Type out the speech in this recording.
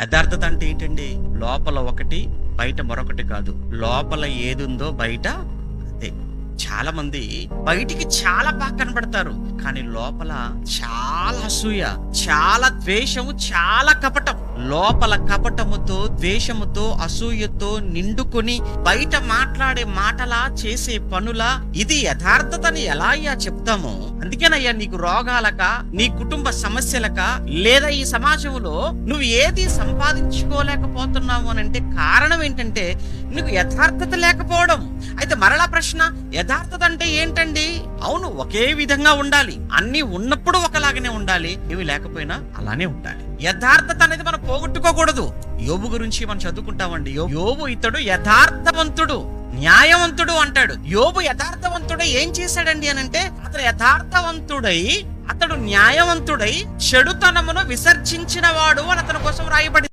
యథార్థత అంటే ఏంటండి? లోపల ఒకటి బయట మరొకటి కాదు. లోపల ఏదుందో బయట అదే. చాలా మంది బయటికి చాలా బాగా కనబడతారు, కానీ లోపల చాలా అసూయ, చాలా ద్వేషము, చాలా కపటం. లోపల కపటముతో, ద్వేషముతో, అసూయతో నిండుకొని బయట మాట్లాడే మాటలా, చేసే పనులా ఇది యథార్థతని ఎలా అయ్యా చెప్తాము? అందుకేనయ్యా నీకు రోగాలక, నీ కుటుంబ సమస్యలక, లేదా ఈ సమాజంలో నువ్వు ఏది సంపాదించుకోలేకపోతున్నావు అని అంటే కారణం ఏంటంటే నీకు యథార్థత లేకపోవడం. అయితే మరలా ప్రశ్న, యథార్థత అంటే ఏంటండి? అవును, ఒకే విధంగా ఉండాలి, అన్ని ఉన్నప్పుడు ఒకలాగానే ఉండాలి, ఇవి లేకపోయినా అలానే ఉండాలి. యథార్థత అనేది మనం పోగొట్టుకోకూడదు. యోబు గురించి మనం చదువుకుంటామండి. యోబు ఇతడు యథార్థవంతుడు, న్యాయవంతుడు అంటాడు. యోబు యథార్థవంతుడై ఏం చేశాడండి అని అంటే, అతడు యథార్థవంతుడై, అతడు న్యాయవంతుడై చెడుతనమును విసర్జించిన వాడు అని అతని కోసం రాయబడింది.